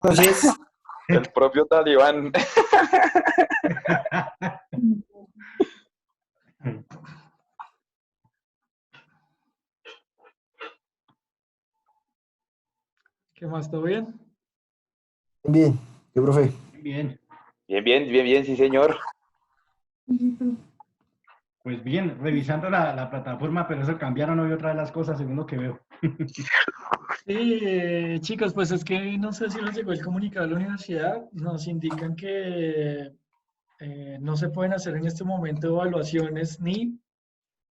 Entonces, El propio Talibán. ¿Qué más? ¿Todo bien? bien, ¿qué profe? Bien, Bien, bien, bien, bien, sí, señor. pues bien, revisando la plataforma, pero eso cambiaron hoy otra de las cosas según lo que veo. Sí, chicos, pues es que no sé si nos llegó el comunicado de la universidad. Nos indican que no se pueden hacer en este momento evaluaciones ni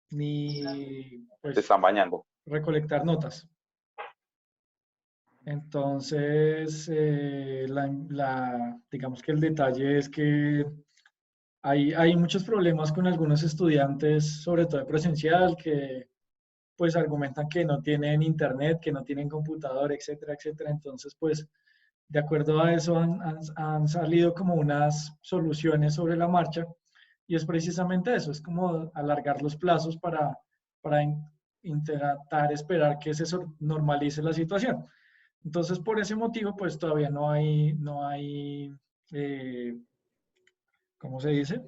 Se pues están bañando. recolectar notas. Entonces, digamos que el detalle es que hay muchos problemas con algunos estudiantes, sobre todo de presencial, que pues argumentan que no tienen internet, que no tienen computador, etcétera, etcétera. Entonces, pues de acuerdo a eso han salido como unas soluciones sobre la marcha y es precisamente eso, es como alargar los plazos para intentar esperar que se normalice la situación. Entonces, por ese motivo, pues todavía no hay, eh, ¿cómo se dice?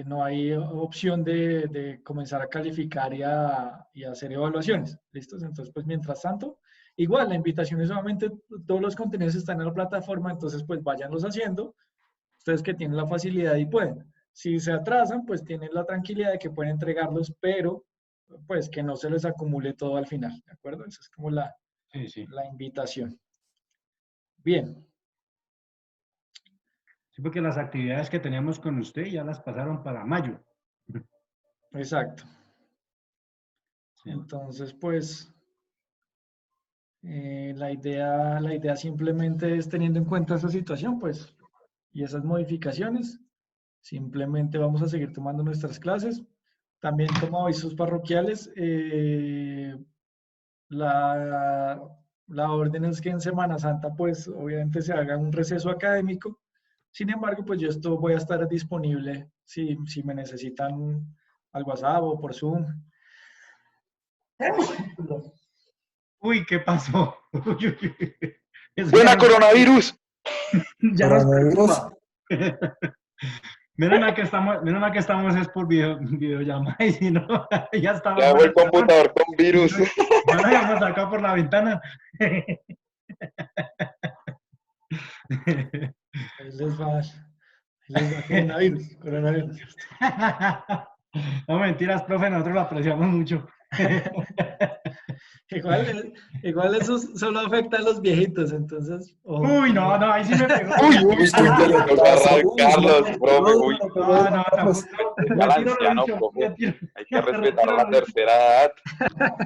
No hay opción de comenzar a calificar y a hacer evaluaciones. ¿Listos? Entonces, pues mientras tanto, igual la invitación es solamente todos los contenidos están en la plataforma, entonces pues váyanlos haciendo. Ustedes que tienen la facilidad y pueden. Si se atrasan, pues tienen la tranquilidad de que pueden entregarlos, pero pues que no se les acumule todo al final, ¿de acuerdo? Esa es como Sí, sí. la invitación. Bien, Sí, porque las actividades que teníamos con usted ya las pasaron para mayo. exacto. Sí. Entonces, pues la idea simplemente es teniendo en cuenta esa situación, pues, y esas modificaciones, simplemente vamos a seguir tomando nuestras clases. También como avisos parroquiales, la, la orden es que en Semana Santa, pues, obviamente se haga un receso académico. Sin embargo, pues yo esto voy a estar disponible si me necesitan al WhatsApp o por Zoom. Uy, ¿qué pasó? Uy, uy, uy. Eso ¡Buena coronavirus! ya nos Coronavirus. preocupa. Menos mal que estamos es por videollamada y si no, ya estaba Ya hago fuera el del salón. computador con virus. Ya lo habíamos sacado por la ventana. Ahí les va coronavirus. No mentiras, profe, nosotros lo apreciamos mucho. Igual, igual eso solo afecta a los viejitos, entonces, ojo. Uy, no, no, ahí sí me pegó. Uy, uy, Uy, uy, ¿qué que le le toca pasa? Uy, arrancarlos, profe. no, Uy, No, no, Carlos. tampoco. al Retiro lo anciano, dicho. profe. Hay que respetar a la Retiro lo dicho. tercera edad.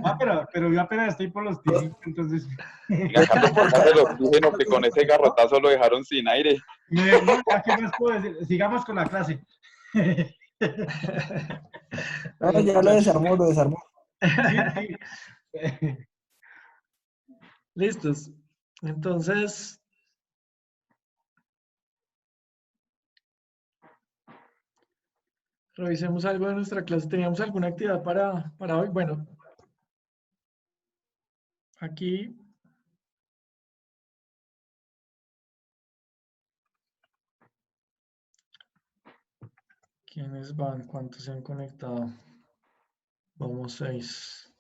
Ah, pero yo apenas estoy por los 15, entonces. Diga, Carlos, póngase el oxígeno que con ese garrotazo lo dejaron sin aire. No, ya, ¿qué más puedo decir? Sigamos con la clase. No, ya lo desarmó, lo desarmó. Sí, sí. Listos. Entonces, revisemos algo de nuestra clase. ¿Teníamos alguna actividad para hoy? Bueno, aquí, ¿quiénes van? ¿Cuántos se han conectado? Vamos, 6.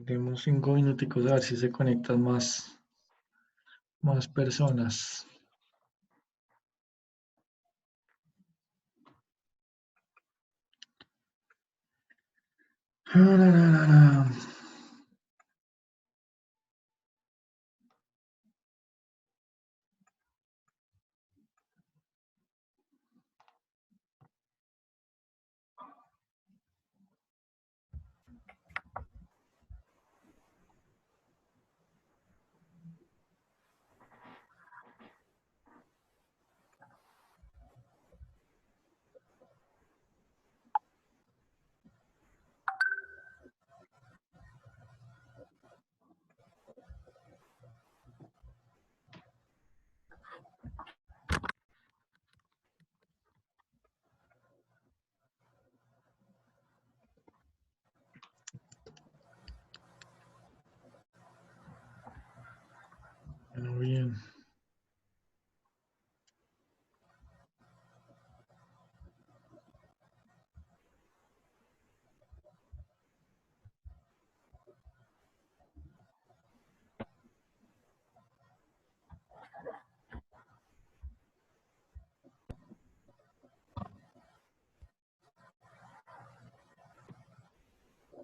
Demos 5 minuticos a ver si se conectan más personas.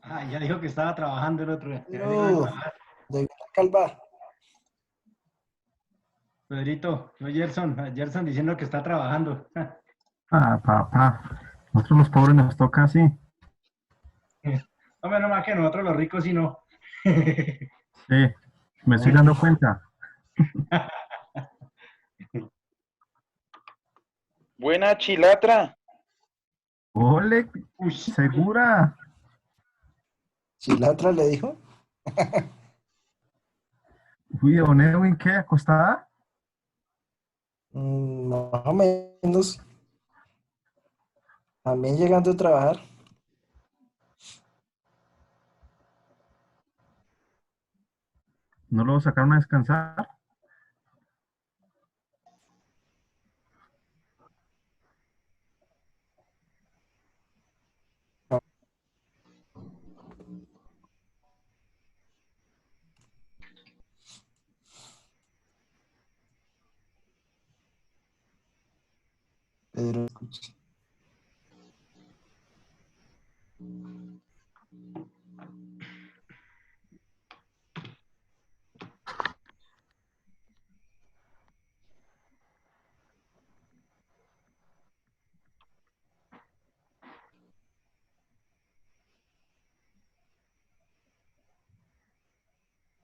Ah, ya dijo que estaba trabajando el otro. Ya llegó de No, trabajar. de la calva. Pedrito, no Gerson. Gerson diciendo que está trabajando. Ah, papá. Nosotros los pobres nos toca así. No, menos mal que nosotros los ricos sí no. Sí, me estoy dando cuenta. Buena chilatra. Ole, Uy, segura. Si la otra le dijo, Uy, don Edwin, ¿qué? ¿Acostada? más o menos, también llegando a trabajar. ¿No lo sacaron a descansar? Pedro, escucha.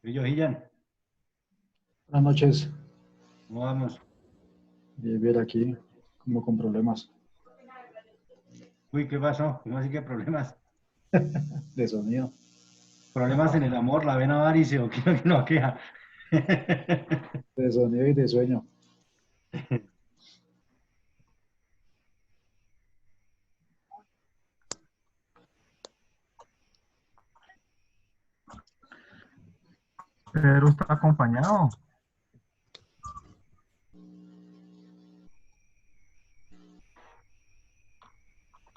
y yo, Gillian, Buenas noches. ¿cómo vamos? Bien aquí, como con problemas Uy, ¿qué pasó? ¿Cómo así que problemas? de sonido. Problemas en el amor, la vena avaricia, o qué que no queja. De sonido y de sueño. Pedro está acompañado.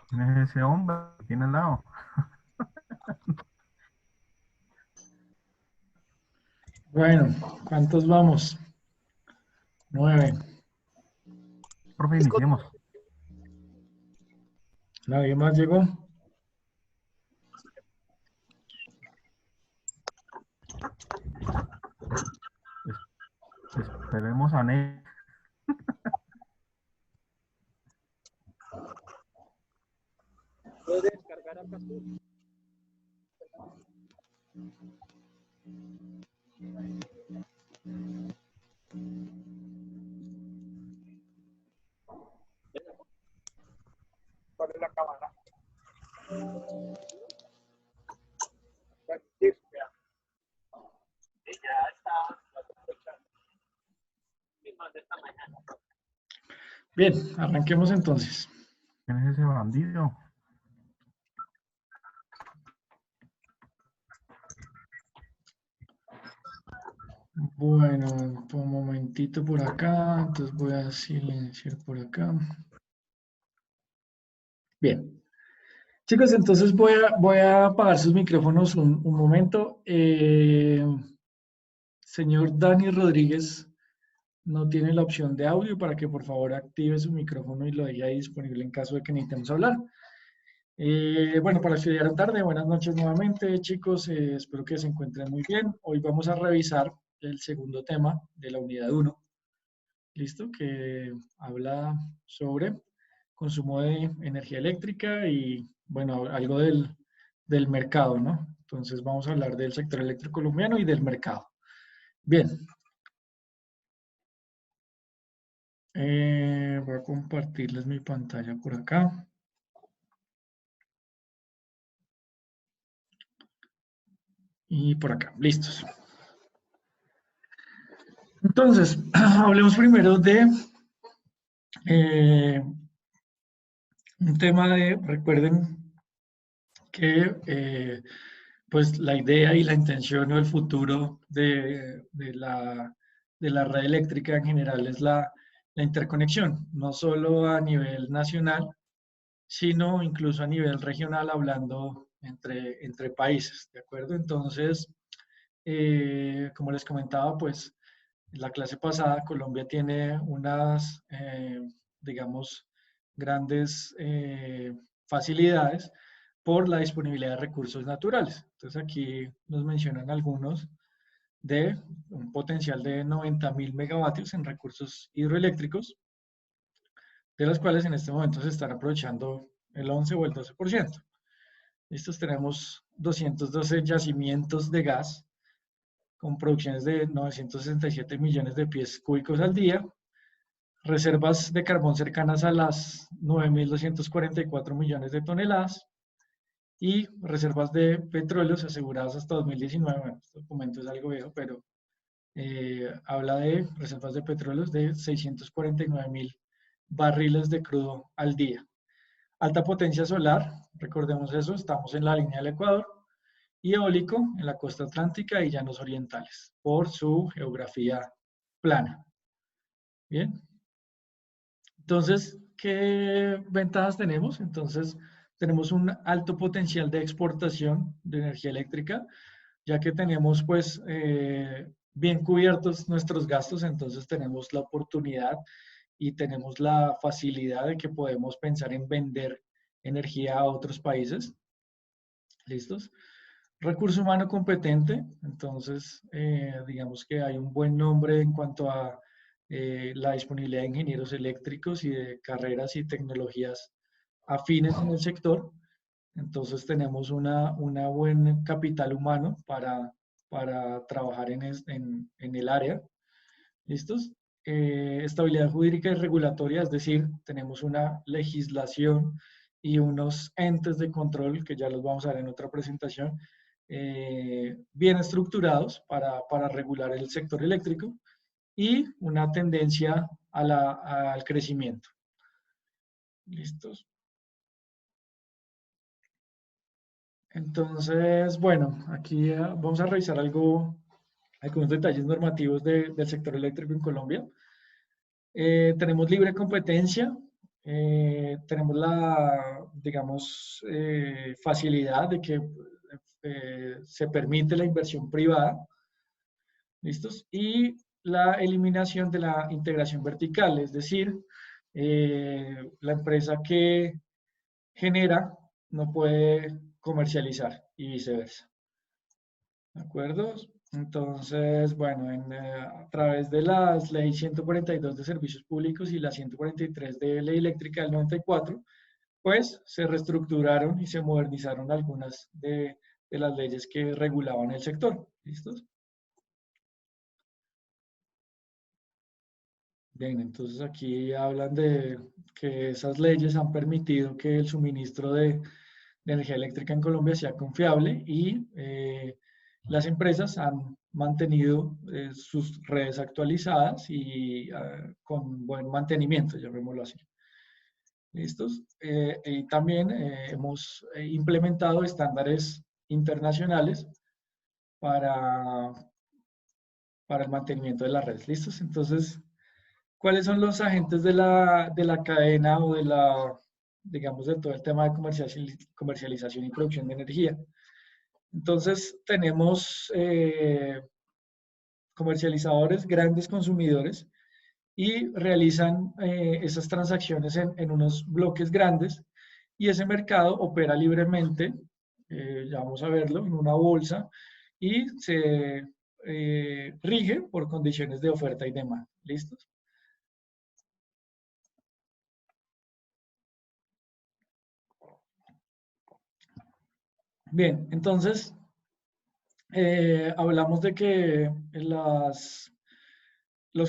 ¿Quién es ese hombre que tiene al lado? Bueno, ¿cuántos vamos? 9. Profe, iniciemos. ¿Nadie más llegó? Esperemos a Ney. Bien, arranquemos entonces. ¿Quién es ese bandido? Bueno, un momentito por acá, entonces voy a silenciar por acá. Bien. Chicos, entonces voy a apagar sus micrófonos un momento. Señor Dani Rodríguez no tiene la opción de audio para que por favor active su micrófono y lo deje ahí disponible en caso de que necesitemos hablar. Bueno, para estudiar tarde, buenas noches nuevamente, chicos. Espero que se encuentren muy bien. Hoy vamos a revisar el segundo tema de la unidad 1, ¿listo? Que habla sobre consumo de energía eléctrica y, bueno, algo del mercado, ¿no? Entonces vamos a hablar del sector eléctrico colombiano y del mercado. Bien. Voy a compartirles mi pantalla por acá. Y por acá, listos. Entonces, hablemos primero de un tema de, recuerden que pues la idea y la intención o el futuro de la red eléctrica en general es la interconexión, no solo a nivel nacional, sino incluso a nivel regional, hablando entre países, ¿de acuerdo? Entonces, como les comentaba, pues en la clase pasada Colombia tiene unas, digamos, grandes facilidades por la disponibilidad de recursos naturales. Entonces aquí nos mencionan algunos de un potencial de 90.000 megavatios en recursos hidroeléctricos, de los cuales en este momento se están aprovechando el 11 o el 12%. Estos tenemos 212 yacimientos de gas con producciones de 967 millones de pies cúbicos al día, reservas de carbón cercanas a las 9.244 millones de toneladas y reservas de petróleos aseguradas hasta 2019. Bueno, este documento es algo viejo, pero habla de reservas de petróleos de 649.000 barriles de crudo al día. Alta potencia solar, recordemos eso, estamos en la línea del Ecuador, y eólico en la costa atlántica y llanos orientales, por su geografía plana. Bien. Entonces, ¿qué ventajas tenemos? Entonces, tenemos un alto potencial de exportación de energía eléctrica, ya que tenemos pues bien cubiertos nuestros gastos, entonces tenemos la oportunidad y tenemos la facilidad de que podemos pensar en vender energía a otros países. ¿Listos? Recurso humano competente, entonces digamos que hay un buen nombre en cuanto a la disponibilidad de ingenieros eléctricos y de carreras y tecnologías afines en el sector. Entonces tenemos una buen capital humano para trabajar en el área. ¿Listos? Estabilidad jurídica y regulatoria, es decir, tenemos una legislación y unos entes de control, que ya los vamos a ver en otra presentación, bien estructurados para regular el sector eléctrico y una tendencia al crecimiento. ¿Listos? Entonces, bueno, aquí vamos a revisar algunos detalles normativos del sector eléctrico en Colombia. Tenemos libre competencia, tenemos la, digamos, facilidad de que se permite la inversión privada, ¿listos? Y la eliminación de la integración vertical, es decir, la empresa que genera no puede comercializar y viceversa. ¿De acuerdo? Entonces, bueno, a través de las ley 142 de servicios públicos y la 143 de ley eléctrica del 94, pues se reestructuraron y se modernizaron algunas de las leyes que regulaban el sector. ¿Listos? Bien, entonces aquí hablan de que esas leyes han permitido que el suministro de energía eléctrica en Colombia sea confiable y las empresas han mantenido sus redes actualizadas y con buen mantenimiento, llamémoslo así. ¿Listos? Y también hemos implementado estándares internacionales para el mantenimiento de las redes. ¿Listos? Entonces, ¿cuáles son los agentes de la cadena o digamos, de todo el tema de comercialización y producción de energía? Entonces, tenemos comercializadores, grandes consumidores, y realizan esas transacciones en unos bloques grandes, y ese mercado opera libremente, ya vamos a verlo, en una bolsa, y se rige por condiciones de oferta y demanda. ¿Listos? Bien, entonces, hablamos de que los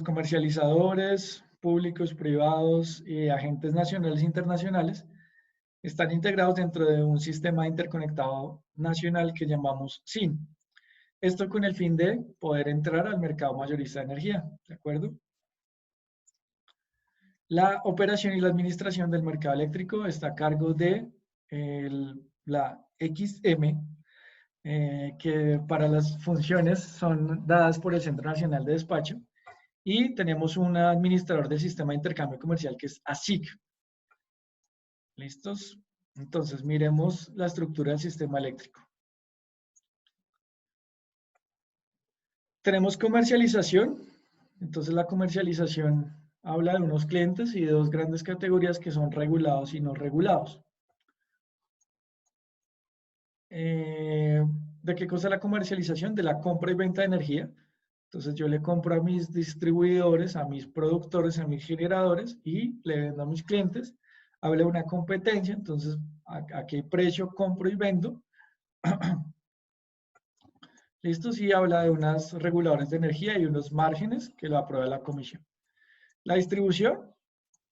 comercializadores públicos, privados y agentes nacionales e internacionales están integrados dentro de un sistema interconectado nacional que llamamos SIN. Esto con el fin de poder entrar al mercado mayorista de energía, ¿de acuerdo? La operación y la administración del mercado eléctrico está a cargo de la XM, que para las funciones son dadas por el Centro Nacional de Despacho, y tenemos un administrador del sistema de intercambio comercial que es ASIC. ¿Listos? Entonces, miremos la estructura del sistema eléctrico. Tenemos comercialización. Entonces, la comercialización habla de unos clientes y de dos grandes categorías que son regulados y no regulados. ¿De qué cosa es la comercialización? De la compra y venta de energía. Entonces yo le compro a mis distribuidores, a mis productores, a mis generadores y le vendo a mis clientes. Habla de una competencia, entonces a qué precio compro y vendo. ¿Listo? Sí, habla de unos reguladores de energía y unos márgenes que lo aprueba la comisión. La distribución,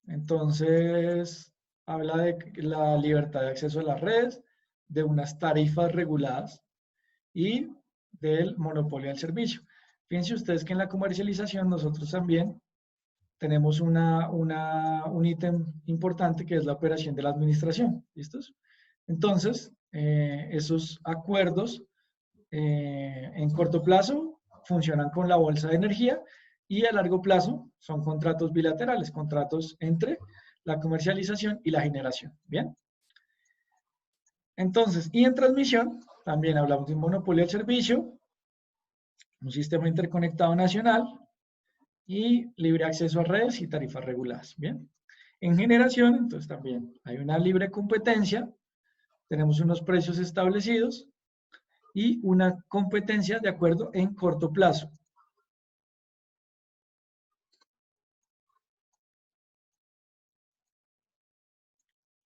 entonces, habla de la libertad de acceso a las redes, de unas tarifas reguladas y del monopolio del servicio. Fíjense ustedes que en la comercialización nosotros también tenemos un ítem importante que es la operación de la administración. ¿Listos? Entonces, esos acuerdos en corto plazo funcionan con la bolsa de energía y a largo plazo son contratos bilaterales, contratos entre la comercialización y la generación. ¿Bien? Entonces, y en transmisión, también hablamos de un monopolio del servicio, un sistema interconectado nacional y libre acceso a redes y tarifas reguladas. ¿Bien? En generación, entonces también hay una libre competencia, tenemos unos precios establecidos y una competencia de acuerdo en corto plazo.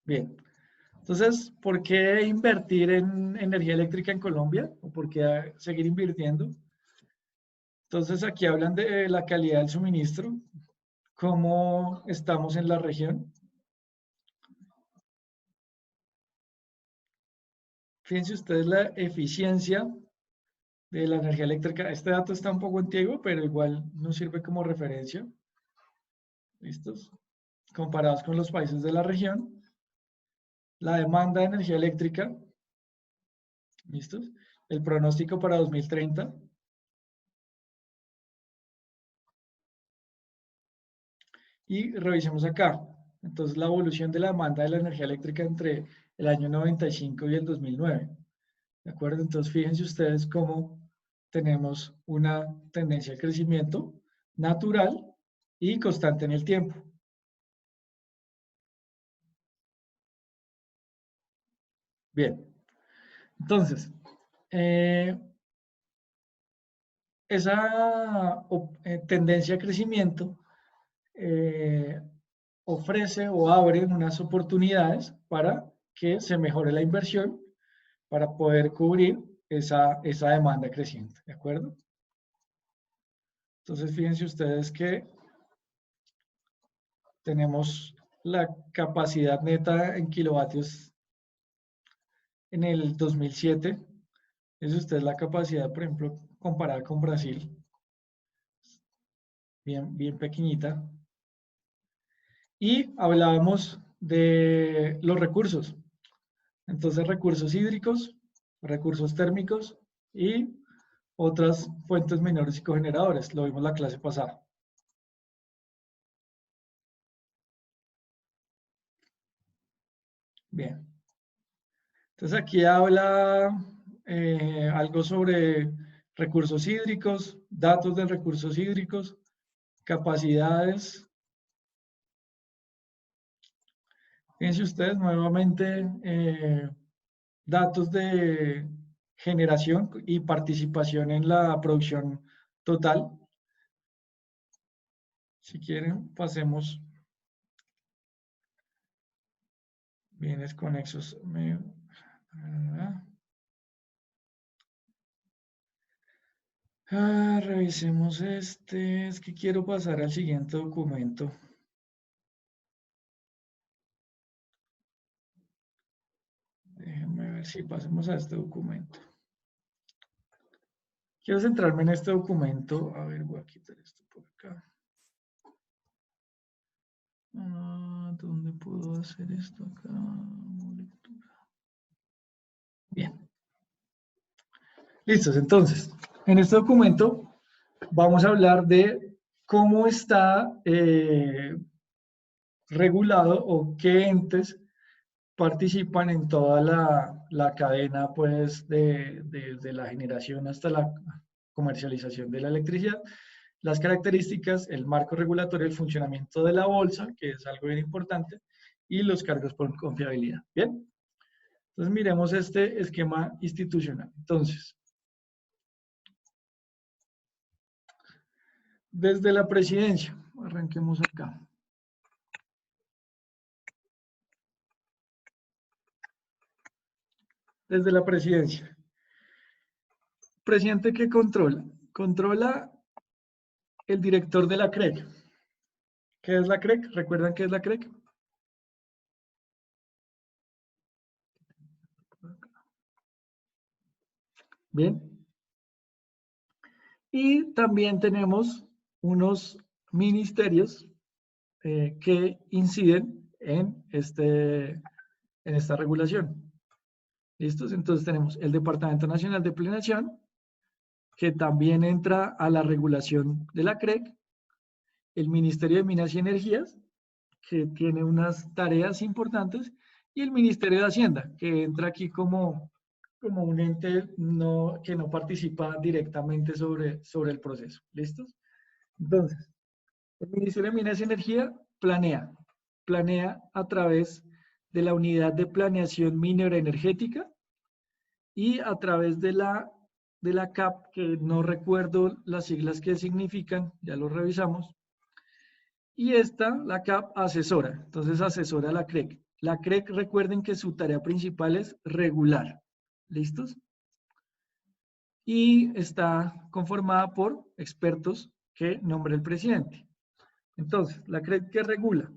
Bien, entonces, ¿por qué invertir en energía eléctrica en Colombia? ¿O por qué seguir invirtiendo? Entonces, aquí hablan de la calidad del suministro, cómo estamos en la región. Fíjense ustedes la eficiencia de la energía eléctrica. Este dato está un poco antiguo, pero igual nos sirve como referencia. ¿Listos? Comparados con los países de la región. La demanda de energía eléctrica. ¿Listos? El pronóstico para 2030. Y revisemos acá. Entonces, la evolución de la demanda de la energía eléctrica entre el año 95 y el 2009. ¿De acuerdo? Entonces, fíjense ustedes cómo tenemos una tendencia de crecimiento natural y constante en el tiempo. Bien. Entonces, esa tendencia de crecimiento ofrece o abre unas oportunidades para que se mejore la inversión para poder cubrir esa demanda creciente, ¿de acuerdo? Entonces, fíjense ustedes que tenemos la capacidad neta en kilovatios en el 2007. Es ustedes la capacidad, por ejemplo, comparada con Brasil. Bien pequeñita. Y hablábamos de los recursos. Entonces, recursos hídricos, recursos térmicos y otras fuentes menores y cogeneradores. Lo vimos la clase pasada. Bien. Entonces, aquí habla algo sobre recursos hídricos, datos de recursos hídricos, capacidades. Fíjense ustedes nuevamente datos de generación y participación en la producción total. Si quieren, pasemos. Bienes conexos. Revisemos este. Es que quiero pasar al siguiente documento. Déjenme ver si pasemos a este documento. Quiero centrarme en este documento. A ver, voy a quitar esto por acá. ¿Dónde puedo hacer esto acá? Lectura. Bien. Listos, entonces, en este documento vamos a hablar de cómo está regulado o qué entes participan en toda la cadena, pues, desde la generación hasta la comercialización de la electricidad, las características, el marco regulatorio, el funcionamiento de la bolsa, que es algo bien importante, y los cargos por confiabilidad. Bien. Entonces miremos este esquema institucional. Entonces, desde la presidencia, arranquemos acá. Desde la presidencia. Presidente que controla. Controla el director de la CREC. ¿Qué es la CREC? ¿Recuerdan qué es la CREC? Bien. Y también tenemos unos ministerios que inciden en esta regulación. ¿Listos? Entonces tenemos el Departamento Nacional de Planeación, que también entra a la regulación de la CREC, el Ministerio de Minas y Energías, que tiene unas tareas importantes, y el Ministerio de Hacienda, que entra aquí como un ente que no participa directamente sobre el proceso. ¿Listos? Entonces, el Ministerio de Minas y Energía planea a través de la Unidad de Planeación Minera Energética y a través de la CAP, que no recuerdo las siglas que significan, ya lo revisamos. Y la CAP asesora, entonces asesora a la CREC. La CREC, recuerden que su tarea principal es regular. ¿Listos? Y está conformada por expertos que nombra el presidente. Entonces, la CREC, ¿qué regula?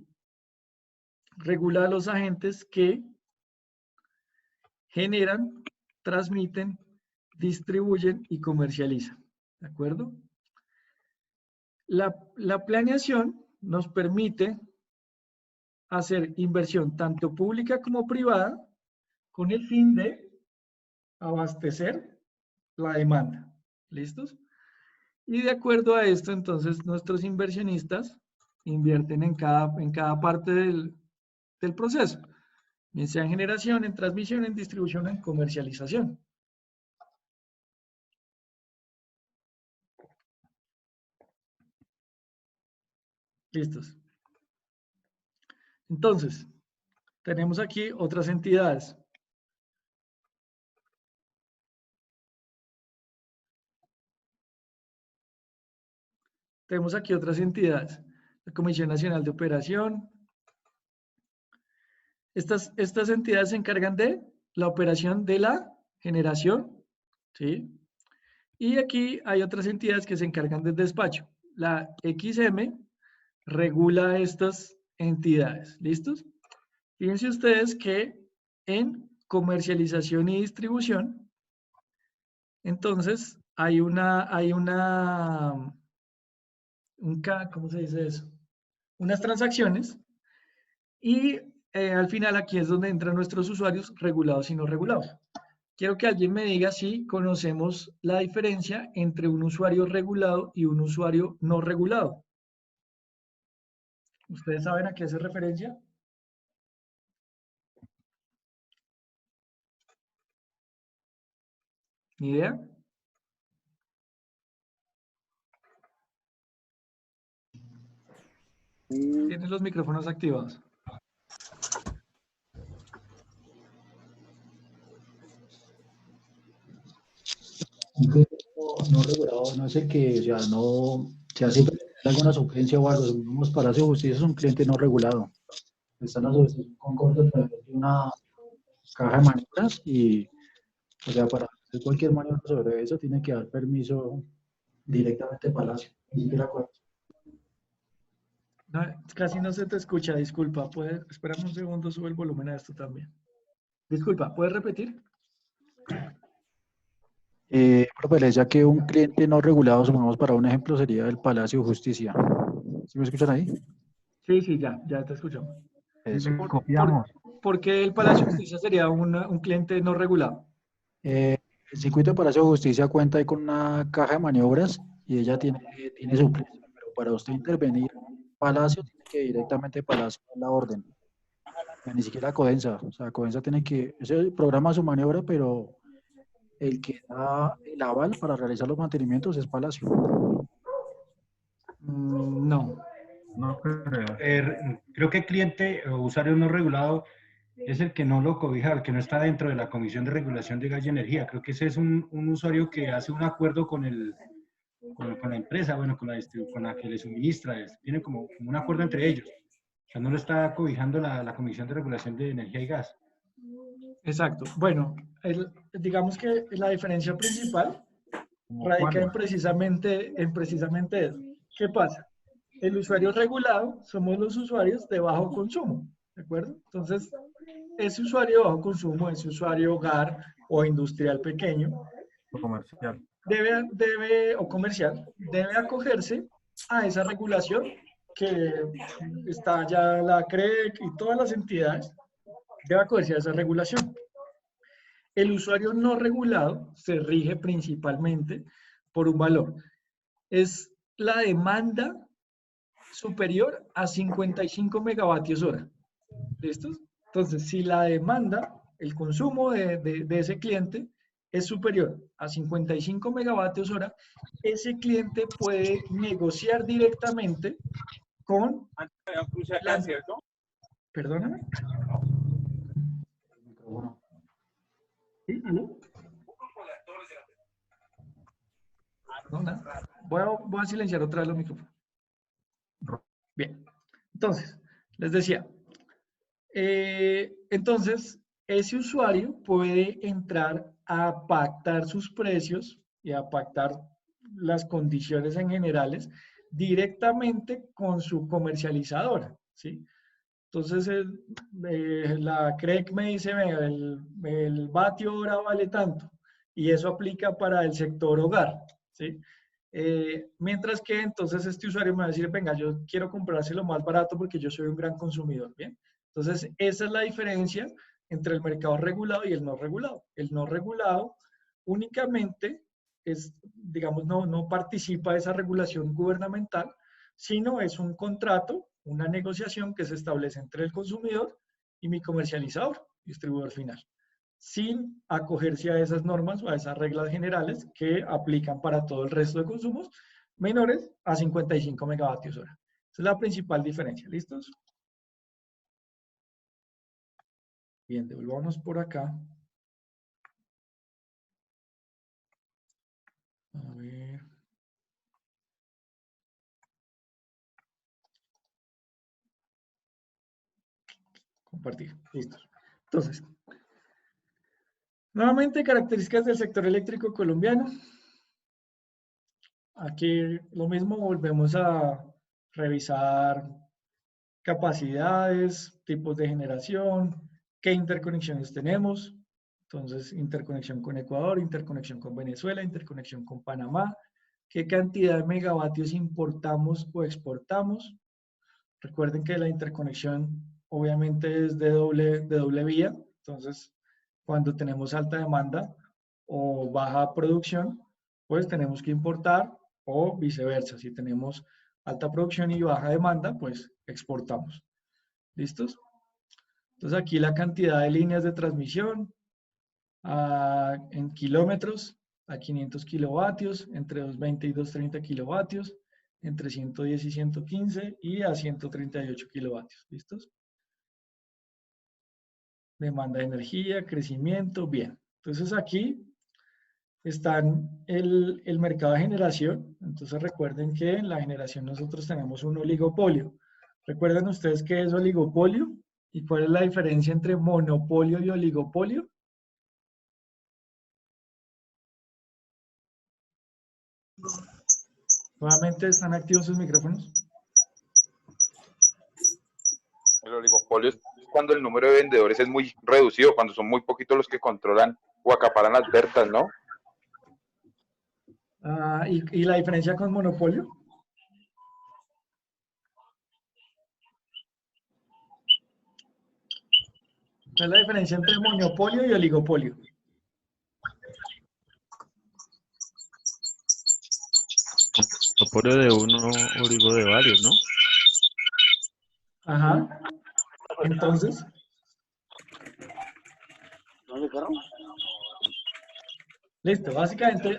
Regula a los agentes que generan, transmiten, distribuyen y comercializan. ¿De acuerdo? La planeación nos permite hacer inversión tanto pública como privada con el fin de abastecer la demanda. ¿Listos? Y de acuerdo a esto, entonces, nuestros inversionistas invierten en cada parte del proceso, bien sea en generación, en transmisión, en distribución, en comercialización. ¿Listos? Entonces, tenemos aquí otras entidades. Tenemos aquí otras entidades. La Comisión Nacional de Operación. Estas entidades se encargan de la operación de la generación, ¿sí? Y aquí hay otras entidades que se encargan del despacho. La XM regula estas entidades. ¿Listos? Fíjense ustedes que en comercialización y distribución, entonces ¿cómo se dice eso? Unas transacciones y al final aquí es donde entran nuestros usuarios regulados y no regulados. Quiero que alguien me diga si conocemos la diferencia entre un usuario regulado y un usuario no regulado. ¿Ustedes saben a qué hace referencia? ¿Ni idea? Tienen los micrófonos activados. Un cliente no regulado no es el que, o sea, no se hace alguna sugerencia o algo. Supongamos Palacio de Justicia es un cliente no regulado. Están a su concurso a través de una caja de maniobras y, o sea, para hacer cualquier maniobra sobre eso tiene que dar permiso directamente a Palacio. Ni siquiera acuerdo. No, casi no se te escucha, disculpa. Espérame un segundo, sube el volumen a esto también. Disculpa, ¿puedes repetir? Profe, le decía que un cliente no regulado, supongamos para un ejemplo, sería el Palacio de Justicia. ¿Sí me escuchan ahí? Sí, ya te escuchamos. Eso. Copiamos. ¿Por qué el Palacio de Justicia sería un cliente no regulado? El circuito de Palacio de Justicia cuenta ahí con una caja de maniobras y ella tiene su precio, pero para usted intervenir, Palacio tiene que directamente Palacio dar la orden. Ni siquiera Codensa. O sea, Codensa tiene que, ese programa su maniobra, pero el que da el aval para realizar los mantenimientos es Palacio. No. No creo. Creo que cliente o usuario no regulado es el que no lo cobija, el que no está dentro de la Comisión de Regulación de Gas y Energía. Creo que ese es un usuario que hace un acuerdo con la empresa, bueno, con la que le suministra, tiene como un acuerdo entre ellos. O sea, no lo está cobijando la Comisión de Regulación de Energía y Gas. Exacto. Bueno, digamos que la diferencia principal radica en precisamente eso. ¿Qué pasa? El usuario regulado somos los usuarios de bajo consumo, ¿de acuerdo? Entonces, ese usuario de bajo consumo, ese usuario hogar o industrial pequeño, Comercial. o comercial, debe acogerse a esa regulación que está ya la CREC y todas las entidades, debe acogerse a esa regulación. El usuario no regulado se rige principalmente por un valor. Es la demanda superior a 55 megavatios hora. ¿Listos? Entonces, si la demanda, el consumo de ese cliente es superior a 55 megavatios hora, ese cliente puede negociar directamente con la... Perdóname. ¿Sí? ¿Aló? No, nada. Voy a silenciar otra vez los micrófonos. Bien. Entonces, les decía, entonces, ese usuario puede entrar a pactar sus precios y a pactar las condiciones en generales directamente con su comercializadora, ¿sí? Entonces, la CREC me dice, el vatio hora vale tanto, y eso aplica para el sector hogar, ¿sí? Mientras que entonces este usuario me va a decir, venga, yo quiero comprárselo más barato porque yo soy un gran consumidor, ¿bien? Entonces, esa es la diferencia entre el mercado regulado y el no regulado. El no regulado únicamente es, digamos, no participa de esa regulación gubernamental, sino es un contrato, una negociación que se establece entre el consumidor y mi comercializador, distribuidor final, sin acogerse a esas normas o a esas reglas generales que aplican para todo el resto de consumos menores a 55 megavatios hora. Esa es la principal diferencia. ¿Listos? Bien, devolvámonos por acá. A ver. Compartir. Listo. Entonces, nuevamente, características del sector eléctrico colombiano. Aquí lo mismo, volvemos a revisar capacidades, tipos de generación, qué interconexiones tenemos. Entonces, interconexión con Ecuador, interconexión con Venezuela, interconexión con Panamá, qué cantidad de megavatios importamos o exportamos. Recuerden que la interconexión obviamente es de doble vía, entonces cuando tenemos alta demanda o baja producción, pues tenemos que importar o viceversa. Si tenemos alta producción y baja demanda, pues exportamos. ¿Listos? Entonces aquí la cantidad de líneas de transmisión en kilómetros a 500 kilovatios, entre 220 y 230 kilovatios, entre 110 y 115 y a 138 kilovatios. ¿Listos? Demanda de energía, crecimiento, bien. Entonces aquí están el mercado de generación. Entonces recuerden que en la generación nosotros tenemos un oligopolio. ¿Recuerdan ustedes qué es oligopolio? ¿Y cuál es la diferencia entre monopolio y oligopolio? Nuevamente están activos sus micrófonos. El oligopolio es cuando el número de vendedores es muy reducido, cuando son muy poquitos los que controlan o acaparan las ventas, ¿no? ¿Y la diferencia con monopolio? ¿Cuál es la diferencia entre monopolio y oligopolio? Monopolio de uno, oligo de varios, ¿no? Ajá. Entonces. Listo, básicamente,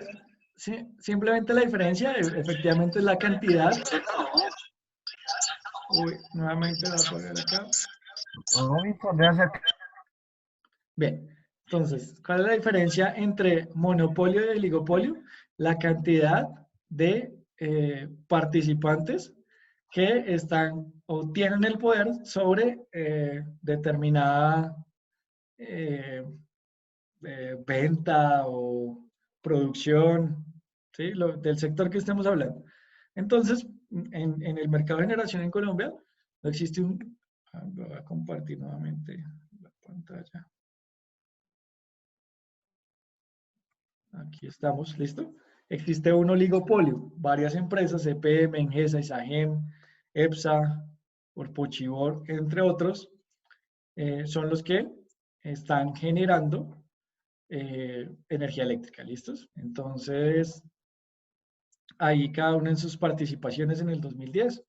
sí, simplemente la diferencia efectivamente es la cantidad. Uy, nuevamente la voy a poner acá. ¿Podemos responder acerca Bien, entonces, ¿cuál es la diferencia entre monopolio y oligopolio? La cantidad de participantes que están o tienen el poder sobre determinada venta o producción, ¿sí? Del sector que estemos hablando. Entonces, en el mercado de generación en Colombia, no existe un... Voy a compartir nuevamente la pantalla. Aquí estamos, ¿listo? Existe un oligopolio, varias empresas, EPM, Engesa, Isagem, EPSA, Orpochibor, entre otros, son los que están generando energía eléctrica, ¿listos? Entonces, ahí cada uno en sus participaciones en el 2010.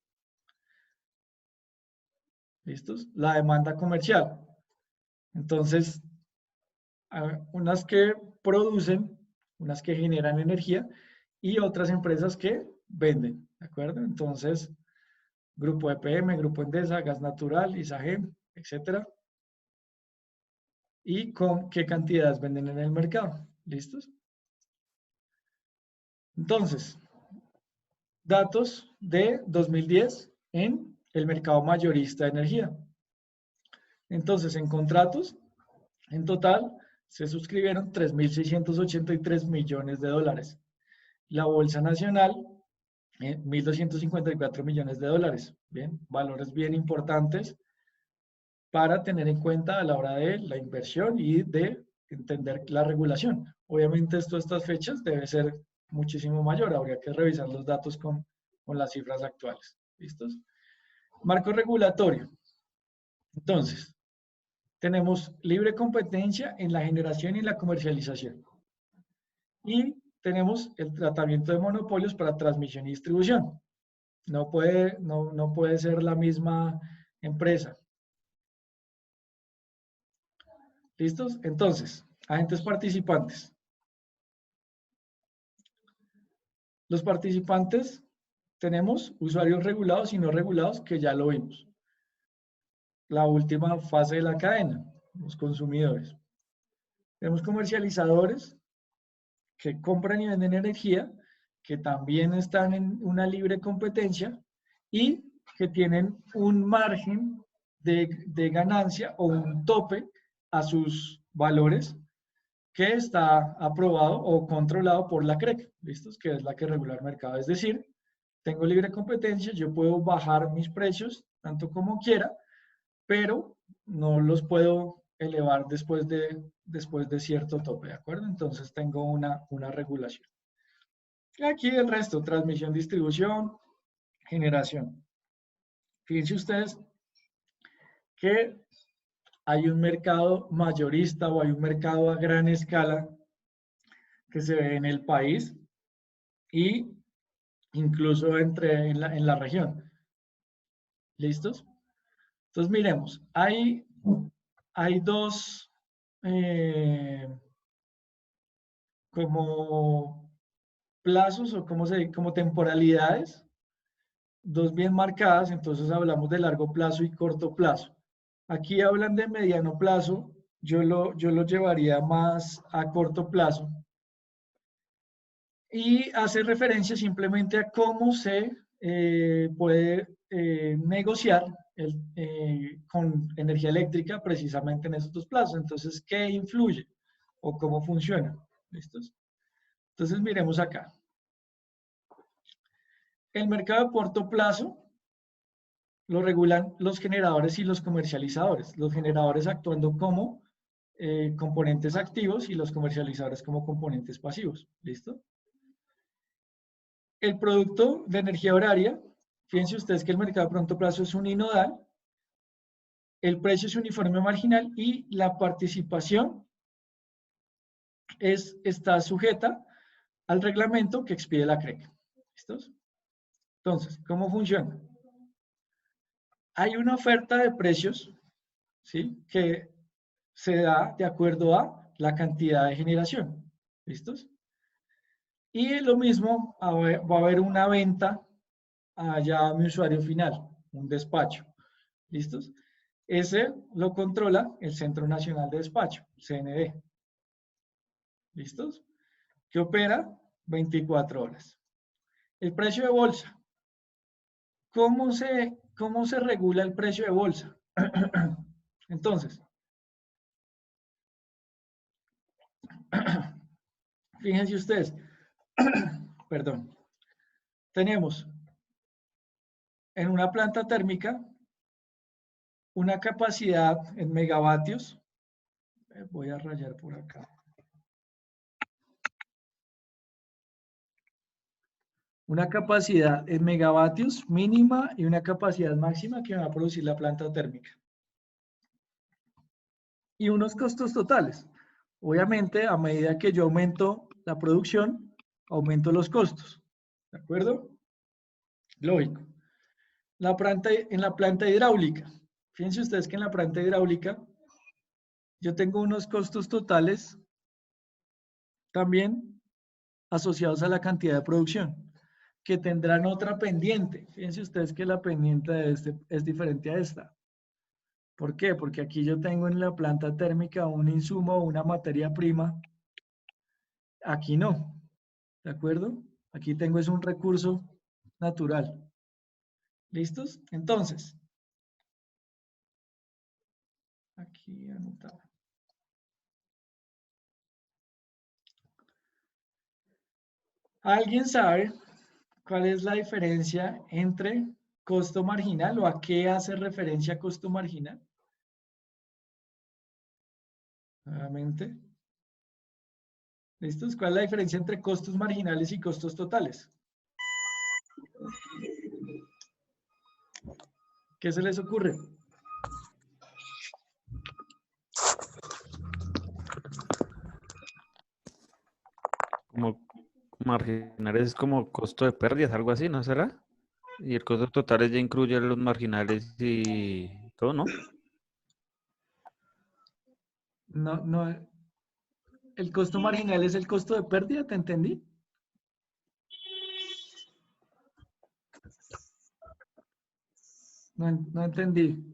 ¿Listos? La demanda comercial. Entonces, unas que producen, unas que generan energía y otras empresas que venden, ¿de acuerdo? Entonces, Grupo EPM, Grupo Endesa, Gas Natural, Isagem, etcétera. Y con qué cantidades venden en el mercado. ¿Listos? Entonces, datos de 2010 en el mercado mayorista de energía. Entonces, en contratos, en total, se suscribieron 3.683 millones de dólares. La Bolsa Nacional, 1.254 millones de dólares. Bien, valores bien importantes para tener en cuenta a la hora de la inversión y de entender la regulación. Obviamente, estas fechas debe ser muchísimo mayor. Habría que revisar los datos con las cifras actuales. ¿Listos? Marco regulatorio. Entonces, tenemos libre competencia en la generación y la comercialización. Y tenemos el tratamiento de monopolios para transmisión y distribución. No puede ser la misma empresa. ¿Listos? Entonces, agentes participantes. Los participantes tenemos usuarios regulados y no regulados, que ya lo vimos. La última fase de la cadena, los consumidores. Tenemos comercializadores que compran y venden energía, que también están en una libre competencia y que tienen un margen de ganancia o un tope a sus valores que está aprobado o controlado por la CREC, ¿listos? Que es la que regula el mercado. Es decir, tengo libre competencia, yo puedo bajar mis precios tanto como quiera, pero no los puedo elevar después de cierto tope, ¿de acuerdo? Entonces tengo una regulación. Aquí el resto, transmisión, distribución, generación. Fíjense ustedes que hay un mercado mayorista o hay un mercado a gran escala que se ve en el país y incluso en la región. ¿Listos? Entonces miremos, hay dos como plazos o como temporalidades, dos bien marcadas. Entonces hablamos de largo plazo y corto plazo. Aquí hablan de mediano plazo, yo lo llevaría más a corto plazo. Y hace referencia simplemente a cómo se puede negociar con energía eléctrica precisamente en esos dos plazos. Entonces, ¿qué influye o cómo funciona? ¿Listos? Entonces, miremos acá. El mercado de corto plazo lo regulan los generadores y los comercializadores. Los generadores actuando como componentes activos y los comercializadores como componentes pasivos. ¿Listo? El producto de energía horaria, fíjense ustedes que el mercado de pronto plazo es uninominal, el precio es uniforme marginal y la participación está sujeta al reglamento que expide la CREC. ¿Listos? Entonces, ¿cómo funciona? Hay una oferta de precios, ¿sí?, que se da de acuerdo a la cantidad de generación. ¿Listos? Y lo mismo, va a haber una venta allá a mi usuario final, un despacho. ¿Listos? Ese lo controla el Centro Nacional de Despacho, CND. ¿Listos? Que opera 24 horas. El precio de bolsa. ¿Cómo se regula el precio de bolsa? Entonces, fíjense ustedes, perdón, tenemos en una planta térmica una capacidad en megavatios. Voy a rayar por acá. Una capacidad en megavatios mínima y una capacidad máxima que va a producir la planta térmica. Y unos costos totales. Obviamente, a medida que yo aumento la producción, aumento los costos. ¿De acuerdo? Lógico. En la planta hidráulica. Fíjense ustedes que en la planta hidráulica yo tengo unos costos totales también asociados a la cantidad de producción, que tendrán otra pendiente. Fíjense ustedes que la pendiente de este es diferente a esta. ¿Por qué? Porque aquí yo tengo en la planta térmica un insumo o una materia prima. Aquí no. ¿De acuerdo? Aquí tengo es un recurso natural. ¿Listos? Entonces, aquí anotado. ¿Alguien sabe cuál es la diferencia entre costo marginal o a qué hace referencia costo marginal? Nuevamente. ¿Listos? ¿Cuál es la diferencia entre costos marginales y costos totales? ¿Qué se les ocurre? Como marginales es como costo de pérdidas, algo así, ¿no será? Y el costo total ya incluye los marginales y todo, ¿no? No, no. El costo marginal es el costo de pérdida, ¿te entendí? No, no entendí.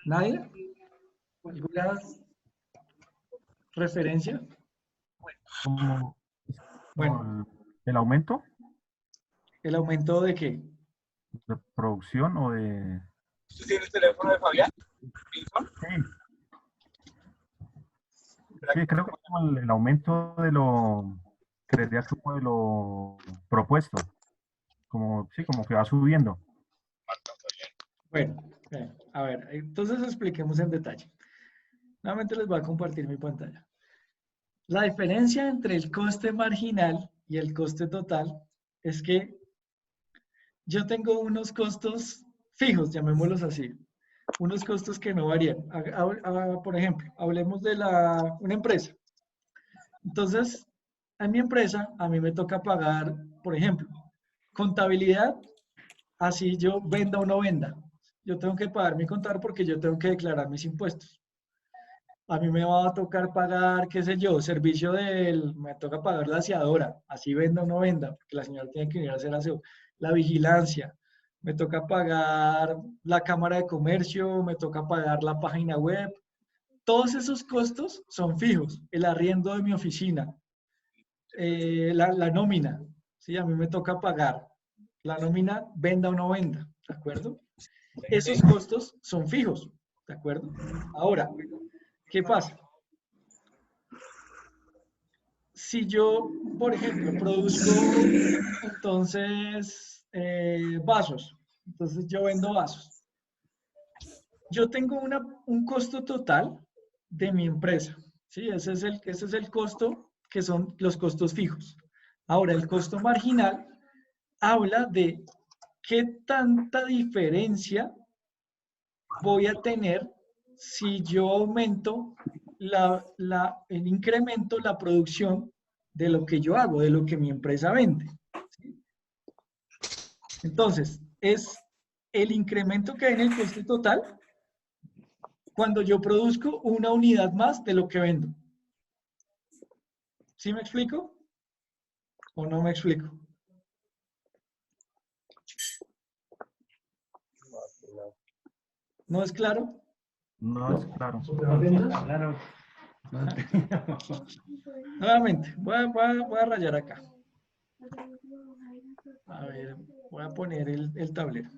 ¿Nadie? ¿Alguna referencia? Como Bueno, el aumento ¿el aumento de qué? de producción o de... ¿Tú tienes el teléfono de Fabián? Sí, sí, creo que es como el aumento de lo, creería como de lo propuesto, como, sí, como que va subiendo. Bueno, a ver, entonces expliquemos en detalle. Nuevamente les voy a compartir mi pantalla. La diferencia entre el coste marginal y el coste total es que yo tengo unos costos fijos, llamémoslos así, unos costos que no varían. Por ejemplo, hablemos de una empresa. Entonces, en mi empresa, a mí me toca pagar, por ejemplo, contabilidad, así yo venda o no venda. Yo tengo que pagar mi contador porque yo tengo que declarar mis impuestos. A mí me va a tocar pagar, qué sé yo, me toca pagar la aseadora, así venda o no venda, porque la señora tiene que venir a hacer aseo. La vigilancia, me toca pagar la cámara de comercio, me toca pagar la página web. Todos esos costos son fijos. El arriendo de mi oficina, la nómina, ¿sí? A mí me toca pagar la nómina, venda o no venda, ¿de acuerdo? Esos costos son fijos, ¿de acuerdo? Ahora, ¿qué pasa? Si yo, por ejemplo, produzco entonces vasos, entonces yo vendo vasos. Yo tengo un costo total de mi empresa, ¿sí? Ese es el costo que son los costos fijos. Ahora, el costo marginal habla de qué tanta diferencia voy a tener si yo aumento incremento la producción de lo que yo hago, de lo que mi empresa vende. ¿Sí? Entonces, es el incremento que hay en el coste total cuando yo produzco una unidad más de lo que vendo. ¿Sí me explico? ¿O no me explico? ¿No es claro? No es claro. Claro. Nuevamente, voy a rayar acá. A ver, voy a poner el tablero.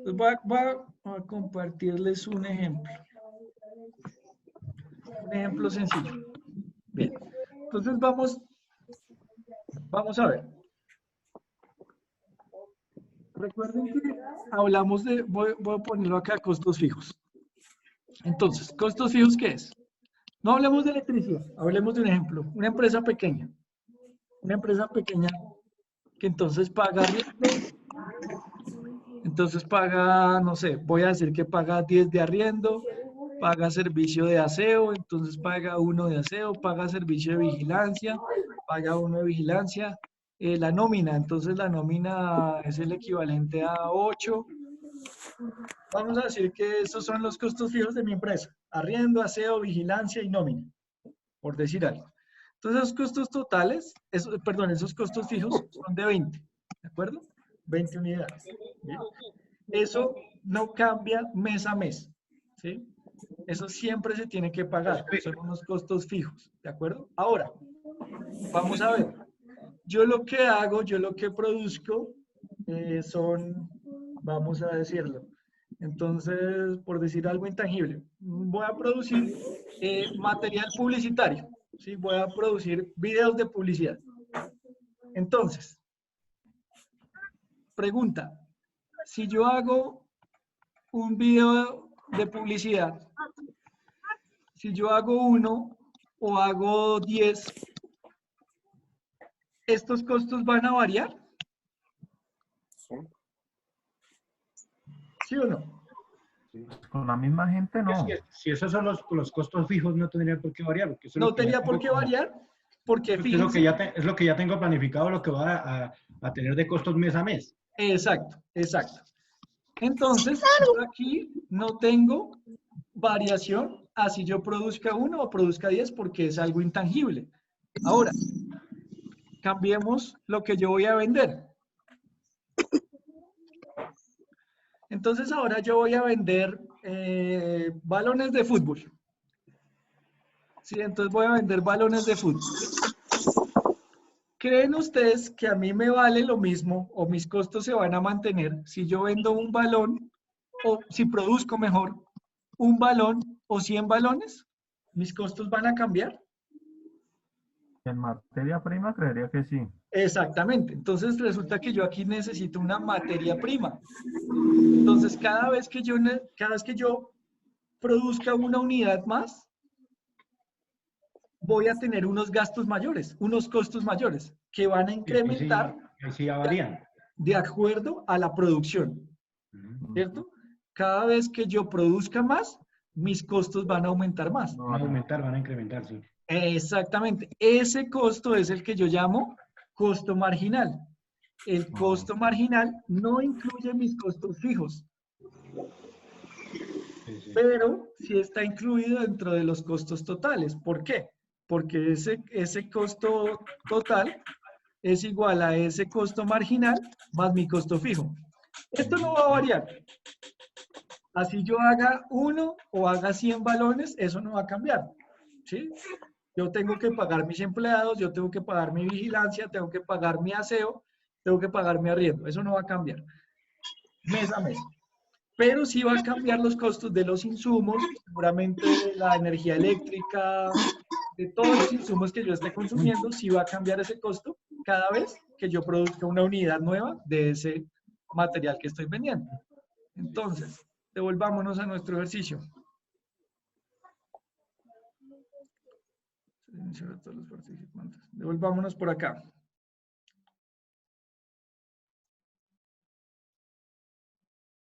Pues voy a compartirles un ejemplo. Un ejemplo sencillo. Bien. Entonces vamos a ver. Recuerden que hablamos de, voy a ponerlo acá, costos fijos. Entonces, ¿costos fijos qué es? No hablemos de electricidad, hablemos de un ejemplo. Una empresa pequeña. Una empresa pequeña que entonces paga arriendo. Entonces paga, no sé, voy a decir que paga 10 de arriendo, paga servicio de aseo, entonces paga 1 de aseo, paga servicio de vigilancia, paga 1 de vigilancia, la nómina, entonces la nómina es el equivalente a 8. Vamos a decir que esos son los costos fijos de mi empresa, arriendo, aseo, vigilancia y nómina, por decir algo. Entonces esos costos totales, esos costos fijos son de 20, ¿de acuerdo? 20 unidades. ¿Bien? Eso no cambia mes a mes, ¿sí? Eso siempre se tiene que pagar, son unos costos fijos, ¿de acuerdo? Ahora, vamos a ver. Yo lo que hago, yo lo que produzco son, vamos a decirlo, entonces, por decir algo intangible, voy a producir material publicitario, ¿sí? Voy a producir videos de publicidad. Entonces, pregunta, si yo hago un video de publicidad, si yo hago 1 o hago 10, ¿estos costos van a variar? ¿Sí o no? Con la misma gente no. Si esos son los costos fijos, no tendría por qué variar. Porque eso es No lo que ya tenía por tengo qué como- variar, porque es lo que fíjense. es lo que ya tengo planificado, lo que va a tener de costos mes a mes. Exacto, exacto. Entonces, yo aquí no tengo variación así yo produzca 1 o produzca 10 porque es algo intangible. Ahora, cambiemos lo que yo voy a vender. Entonces, ahora yo voy a vender balones de fútbol. Sí, entonces voy a vender balones de fútbol. ¿Creen ustedes que a mí me vale lo mismo o mis costos se van a mantener si yo vendo un balón o si produzco mejor un balón o 100 balones? ¿Mis costos van a cambiar? En materia prima creería que sí. Exactamente. Entonces resulta que yo aquí necesito una materia prima. Entonces cada vez que yo produzca una unidad más, voy a tener unos gastos mayores, unos costos mayores que van a incrementar Ahí sí ya varían. de acuerdo a la producción, ¿cierto? Cada vez que yo produzca más, mis costos van a aumentar más. Van a aumentar, van a incrementar, sí. Exactamente. Ese costo es el que yo llamo costo marginal. El costo marginal no incluye mis costos fijos, Sí, sí. pero sí está incluido dentro de los costos totales. ¿Por qué? Porque ese costo total es igual a ese costo marginal más mi costo fijo. Esto no va a variar. Así yo haga 1 o haga 100 balones, eso no va a cambiar. ¿Sí? Yo tengo que pagar mis empleados, yo tengo que pagar mi vigilancia, tengo que pagar mi aseo, tengo que pagar mi arriendo. Eso no va a cambiar mes a mes. Pero sí va a cambiar los costos de los insumos, seguramente de la energía eléctrica, de todos los insumos que yo esté consumiendo, sí va a cambiar ese costo cada vez que yo produzca una unidad nueva de ese material que estoy vendiendo. Entonces, devolvámonos a nuestro ejercicio. Silenciar a todos los participantes. Devolvámonos por acá.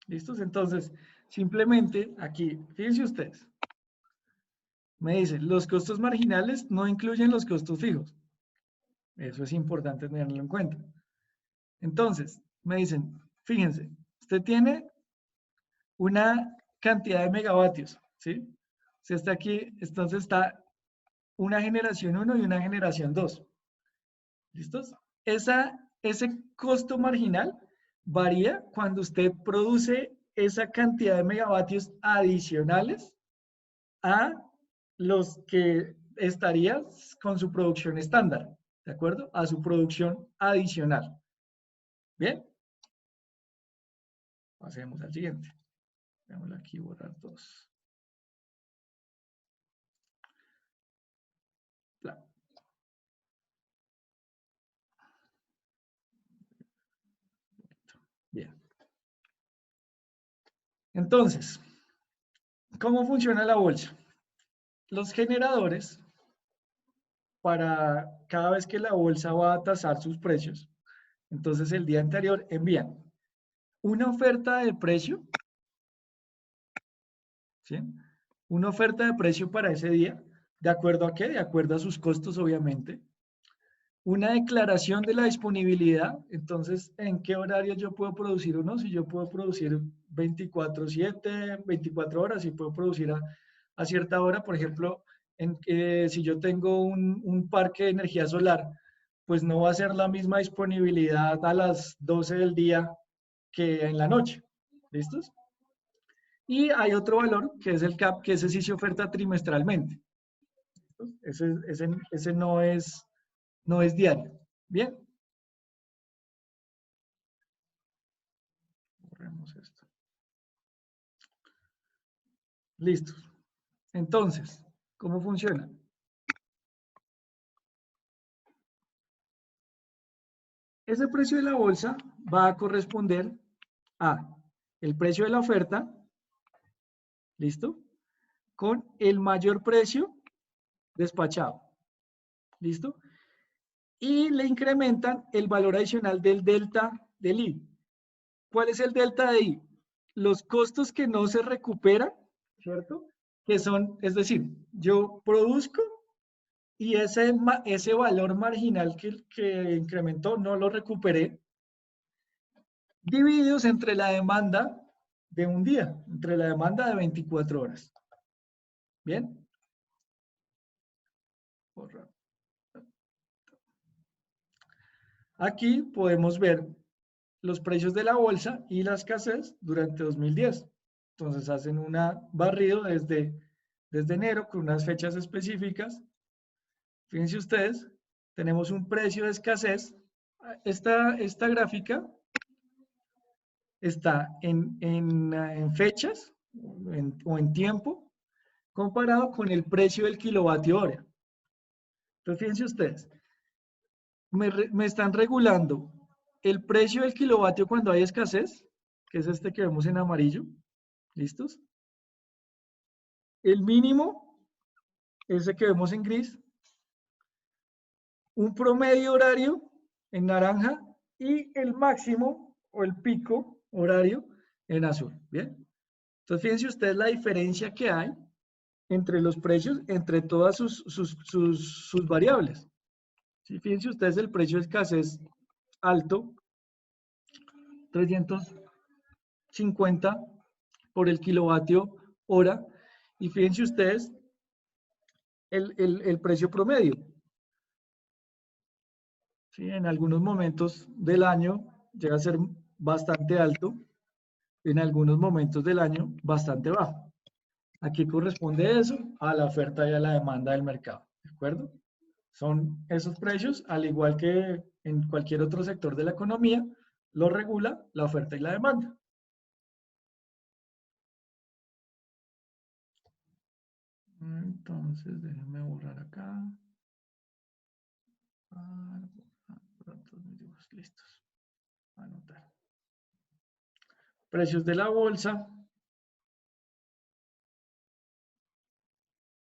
¿Listos? Entonces, simplemente aquí, fíjense ustedes. Me dicen, los costos marginales no incluyen los costos fijos. Eso es importante tenerlo en cuenta. Entonces, me dicen, fíjense, usted tiene una cantidad de megavatios, ¿sí? Usted está aquí, entonces está una generación 1 y una generación 2. ¿Listos? Ese costo marginal varía cuando usted produce esa cantidad de megavatios adicionales a los que estaría con su producción estándar, ¿de acuerdo? A su producción adicional. ¿Bien? Pasemos al siguiente. Veámoslo aquí, borrar 2. Bien. Entonces, ¿cómo funciona la bolsa? Los generadores, para cada vez que la bolsa va a tasar sus precios, entonces el día anterior envían una oferta de precio, ¿sí? Una oferta de precio para ese día, ¿de acuerdo a qué? De acuerdo a sus costos, obviamente. Una declaración de la disponibilidad, entonces, ¿en qué horario yo puedo producir o no? Si yo puedo producir 24/7, 24 horas, si puedo producir a cierta hora, por ejemplo, si yo tengo un parque de energía solar, pues no va a ser la misma disponibilidad a las 12 del día que en la noche. ¿Listos? Y hay otro valor, que es el CAP, que ese sí se oferta trimestralmente. Ese no es diario. Bien. Borremos esto. Listo. Entonces, ¿cómo funciona? Ese precio de la bolsa va a corresponder a el precio de la oferta, ¿listo? Con el mayor precio despachado, ¿listo? Y le incrementan el valor adicional del delta del I. ¿Cuál es el delta de I? Los costos que no se recuperan, ¿cierto? Que son, es decir, yo produzco y ese valor marginal que incrementó no lo recuperé, divididos entre la demanda de un día, entre la demanda de 24 horas. ¿Bien? Aquí podemos ver los precios de la bolsa y la escasez durante 2010. Entonces hacen un barrido desde enero con unas fechas específicas. Fíjense ustedes, tenemos un precio de escasez. Esta gráfica está en fechas o en tiempo comparado con el precio del kilovatio hora. Entonces fíjense ustedes, me están regulando el precio del kilovatio cuando hay escasez, que es este que vemos en amarillo. ¿Listos? El mínimo, ese que vemos en gris. Un promedio horario en naranja y el máximo o el pico horario en azul. ¿Bien? Entonces fíjense ustedes la diferencia que hay entre los precios, entre todas sus variables. ¿Sí? Fíjense ustedes el precio de escasez alto, 350 por el kilovatio hora, y fíjense ustedes el precio promedio. ¿Sí? En algunos momentos del año llega a ser bastante alto, en algunos momentos del año bastante bajo. Aquí corresponde eso a la oferta y a la demanda del mercado, ¿de acuerdo? Son esos precios, al igual que en cualquier otro sector de la economía, lo regula la oferta y la demanda. Entonces, déjenme borrar acá. Listos. Anotar. Precios de la bolsa.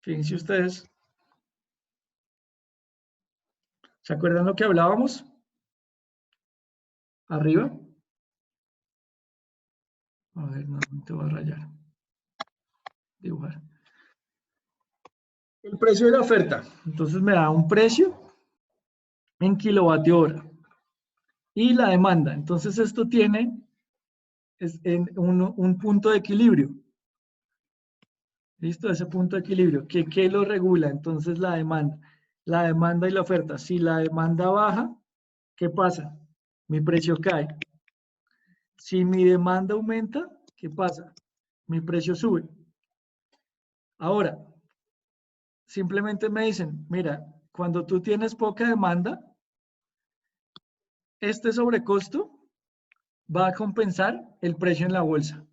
Fíjense ustedes. ¿Se acuerdan lo que hablábamos? Arriba. A ver, no te voy a rayar. Dibujar. El precio de la oferta. Entonces me da un precio en kilovatio hora. Y la demanda. Entonces esto tiene un punto de equilibrio. ¿Listo? Ese punto de equilibrio. ¿Qué lo regula? Entonces la demanda. La demanda y la oferta. Si la demanda baja, ¿qué pasa? Mi precio cae. Si mi demanda aumenta, ¿qué pasa? Mi precio sube. Ahora, simplemente me dicen, mira, cuando tú tienes poca demanda, este sobrecosto va a compensar el precio en la bolsa.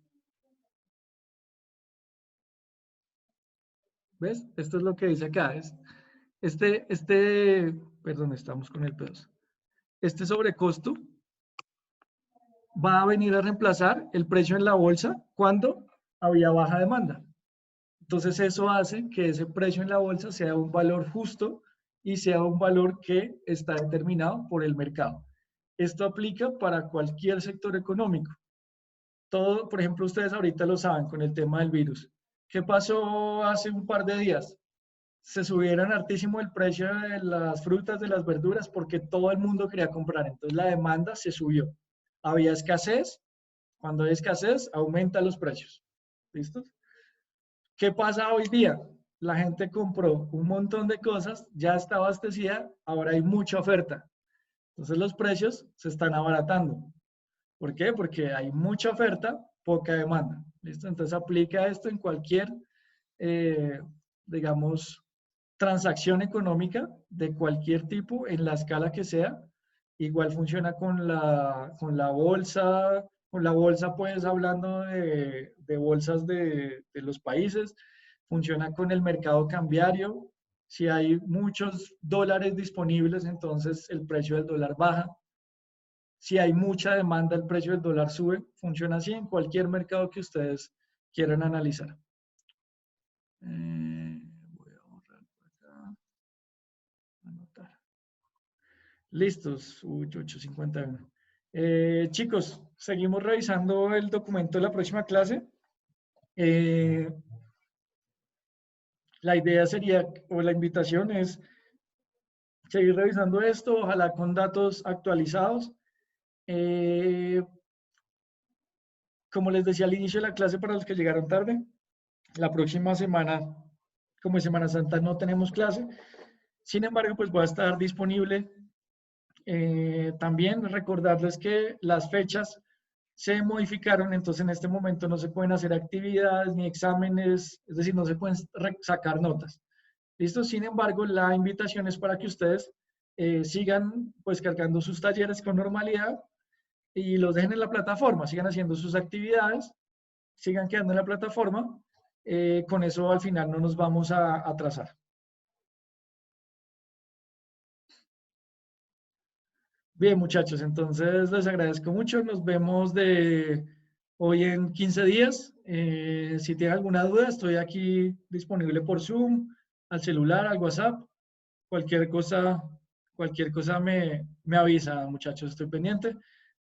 ¿Ves? Esto es lo que dice acá. Perdón, estamos con el pedazo. Este sobrecosto va a venir a reemplazar el precio en la bolsa cuando había baja demanda. Entonces eso hace que ese precio en la bolsa sea un valor justo y sea un valor que está determinado por el mercado. Esto aplica para cualquier sector económico. Todo, por ejemplo, ustedes ahorita lo saben con el tema del virus. ¿Qué pasó hace un par de días? Se subieron hartísimo el precio de las frutas, de las verduras, porque todo el mundo quería comprar. Entonces la demanda se subió. Había escasez. Cuando hay escasez, aumentan los precios. ¿Listo? ¿Qué pasa hoy día? La gente compró un montón de cosas, ya está abastecida, ahora hay mucha oferta. Entonces los precios se están abaratando. ¿Por qué? Porque hay mucha oferta, poca demanda. ¿Listo? Entonces aplica esto en cualquier, digamos, transacción económica de cualquier tipo, en la escala que sea. Igual funciona con la bolsa. Con la bolsa, pues, hablando de bolsas de los países. Funciona con el mercado cambiario. Si hay muchos dólares disponibles, entonces el precio del dólar baja. Si hay mucha demanda, el precio del dólar sube. Funciona así en cualquier mercado que ustedes quieran analizar. Voy a borrar por acá. Anotar. Listos. 8:51. Chicos, seguimos revisando el documento de la próxima clase. La idea sería, o la invitación es seguir revisando esto, ojalá con datos actualizados. Como les decía al inicio de la clase, para los que llegaron tarde, la próxima semana, como es Semana Santa, no tenemos clase. Sin embargo, pues voy a estar disponible. También recordarles que las fechas se modificaron, entonces en este momento no se pueden hacer actividades ni exámenes, es decir, no se pueden sacar notas. ¿Listo? Sin embargo, la invitación es para que ustedes sigan pues cargando sus talleres con normalidad y los dejen en la plataforma, sigan haciendo sus actividades, sigan quedando en la plataforma. Con eso al final no nos vamos a atrasar. Bien, muchachos, entonces les agradezco mucho. Nos vemos de hoy en 15 días. Si tienen alguna duda, estoy aquí disponible por Zoom, al celular, al WhatsApp. Cualquier cosa me avisa, muchachos, estoy pendiente.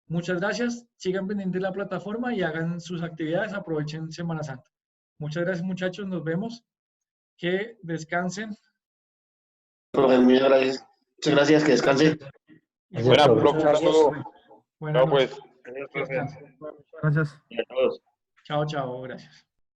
Muchas gracias. Sigan pendientes de la plataforma y hagan sus actividades. Aprovechen Semana Santa. Muchas gracias, muchachos. Nos vemos. Que descansen. Profe, muchas gracias. Muchas gracias, que descanse. Buena, profe, hasta luego. Buenas Chao, pues. noches. Descansen. Gracias. Y a todos. Chao, chao. Gracias.